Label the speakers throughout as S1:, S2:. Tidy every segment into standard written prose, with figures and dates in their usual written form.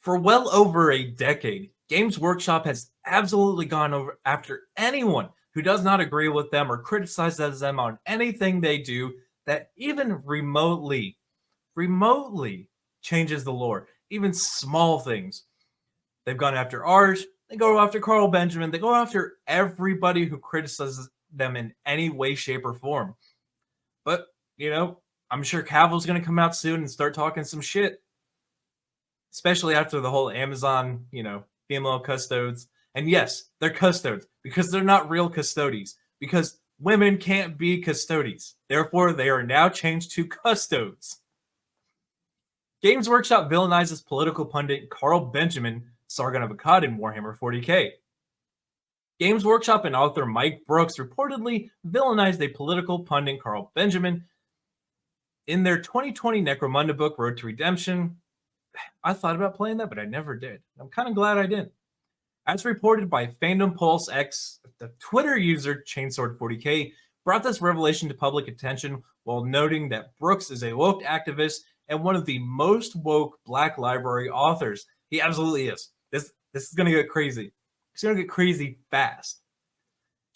S1: For well over a decade, Games Workshop has absolutely gone over after anyone who does not agree with them or criticizes them on anything they do that even remotely changes the lore, even small things. They've gone after Arch, they go after Carl Benjamin, they go after everybody who criticizes them in any way, shape, or form. But, I'm sure Cavill's going to come out soon and start talking some shit, especially after the whole Amazon, female custodes. And yes, they're custodes because they're not real custodies, because women can't be custodies. Therefore, they are now changed to custodes. Games Workshop villainizes political pundit Carl Benjamin, Sargon of Akkad in Warhammer 40k. Games Workshop and author Mike Brooks reportedly villainized a political pundit Carl Benjamin in their 2020 Necromunda book, Road to Redemption. I thought about playing that, but I never did. I'm kind of glad I didn't. As reported by Fandom Pulse X, the Twitter user Chainsword40k brought this revelation to public attention while noting that Brooks is a woke activist and one of the most woke Black Library authors. He absolutely is. This is going to get crazy. It's going to get crazy fast.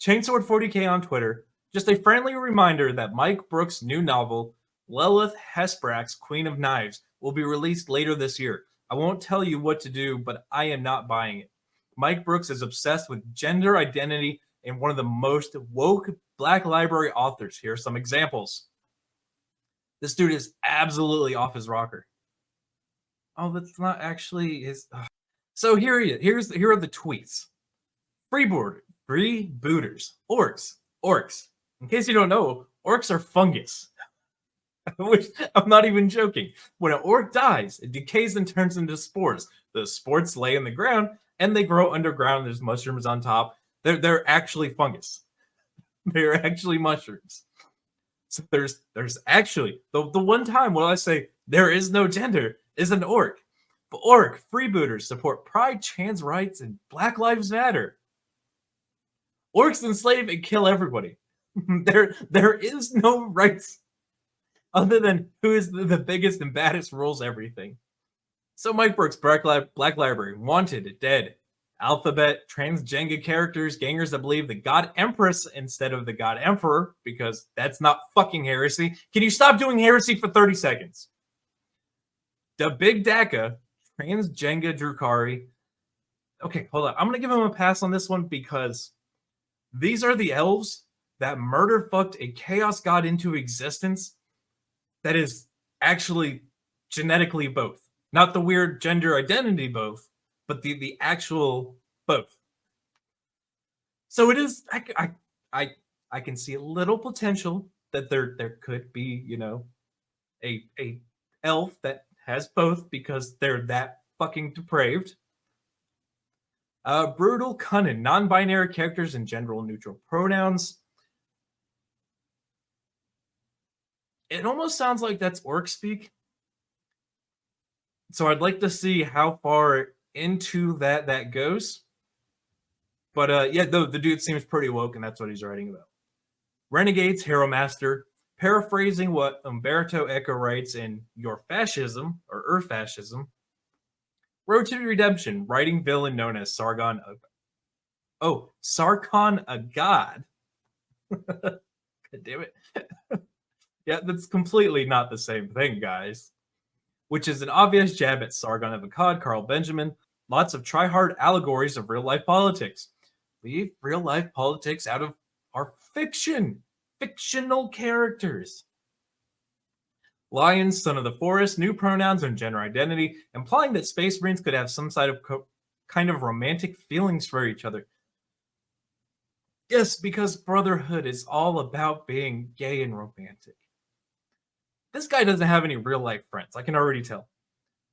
S1: Chainsword40k on Twitter, just a friendly reminder that Mike Brooks' new novel, Lilith Hesperak's Queen of Knives, will be released later this year. I won't tell you what to do, but I am not buying it. Mike Brooks is obsessed with gender identity and one of the most woke Black Library authors. Here are some examples. This dude is absolutely off his rocker. Oh, that's not actually his. So here are the tweets. Freebooters, orcs. In case you don't know, orcs are fungus. Which I'm not even joking. When an orc dies, it decays and turns into spores. The spores lay in the ground and they grow underground. There's mushrooms on top. They're actually fungus. They're actually mushrooms. So there's actually the one time when I say there is no gender is an orc. But orc freebooters support pride, trans rights, and Black Lives Matter. Orcs enslave and kill everybody. There is no rights other than who is the biggest and baddest rules everything. So Mike Brooks, Black Library, Wanted, Dead, Alphabet, transgender characters, gangers that believe the God Empress instead of the God Emperor, because that's not fucking heresy. Can you stop doing heresy for 30 seconds? The Big Daka, transgender Drukari. Okay, hold on. I'm going to give him a pass on this one because these are the elves that murder fucked a chaos god into existence that is actually genetically both. Not the weird gender identity both, but the actual both. So it is. I can see a little potential that there could be, a elf that has both because they're that fucking depraved. Brutal, cunning, non-binary characters and gender neutral pronouns. It almost sounds like that's orc speak. So I'd like to see how far into that goes. But yeah, the dude seems pretty woke, and that's what he's writing about. Renegades, Hero Master, paraphrasing what Umberto Eco writes in Your Fascism, or Fascism. Road to Redemption, writing villain known as Sargon. Sargon Akkad. God damn it. Yeah, that's completely not the same thing, guys. Which is an obvious jab at Sargon of Akkad, Carl Benjamin. Lots of try-hard allegories of real-life politics. Leave real-life politics out of our fiction. Fictional characters. Lions, son of the forest, new pronouns and gender identity, implying that Space Marines could have some kind of romantic feelings for each other. Yes, because Brotherhood is all about being gay and romantic. This guy doesn't have any real-life friends, I can already tell.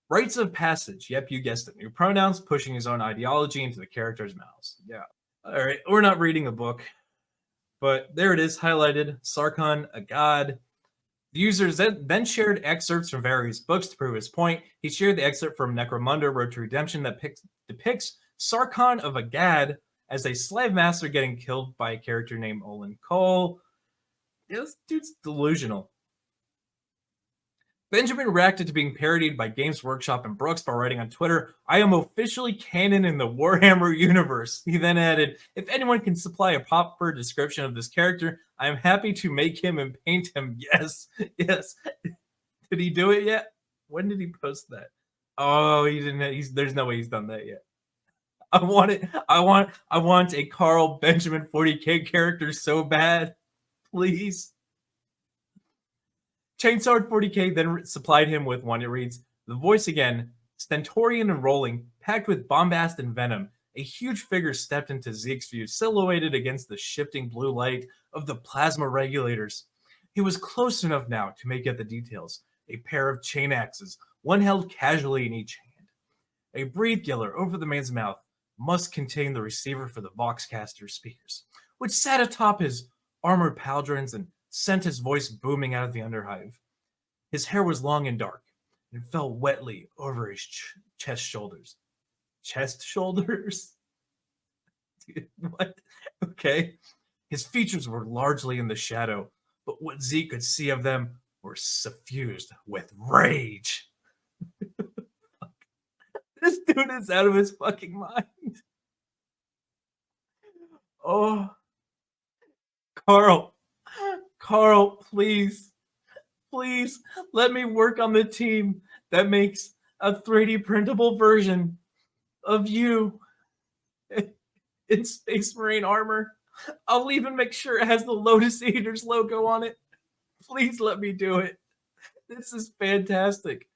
S1: Rites of passage, yep, you guessed it. New pronouns, pushing his own ideology into the characters' mouths. Yeah. Alright, we're not reading a book. But there it is, highlighted. Sargon Akkad. The user then shared excerpts from various books to prove his point. He shared the excerpt from Necromunda, Road to Redemption, that depicts Sargon of Akkad as a slave master getting killed by a character named Olin Cole. Yeah, this dude's delusional. Benjamin reacted to being parodied by Games Workshop and Brooks by writing on Twitter, "I am officially canon in the Warhammer universe." He then added, "If anyone can supply a proper description of this character, I am happy to make him and paint him." Yes, yes. Did he do it yet? When did he post that? Oh, he didn't. There's no way he's done that yet. I want it. I want a Carl Benjamin 40K character so bad. Please. Chainsword 40K then supplied him with one. It reads, "The voice again, stentorian and rolling, packed with bombast and venom. A huge figure stepped into Zeke's view, silhouetted against the shifting blue light of the plasma regulators. He was close enough now to make out the details. A pair of chain axes, one held casually in each hand. A breathe killer over the man's mouth must contain the receiver for the Voxcaster speakers, which sat atop his armored pauldrons and sent his voice booming out of the underhive. His hair was long and dark and fell wetly over his chest shoulders." Chest shoulders? Dude, what? Okay. "His features were largely in the shadow, but what Zeke could see of them were suffused with rage." This dude is out of his fucking mind. Oh, Carl. Carl, please. Please let me work on the team that makes a 3D printable version of you in Space Marine armor. I'll even make sure it has the Lotus Eaters logo on it. Please let me do it. This is fantastic.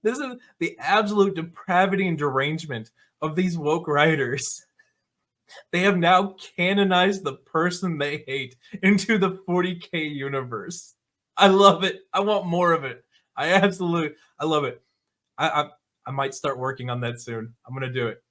S1: This is the absolute depravity and derangement of these woke writers. They have now canonized the person they hate into the 40K universe. I love it. I want more of it. I love it. I might start working on that soon. I'm gonna do it.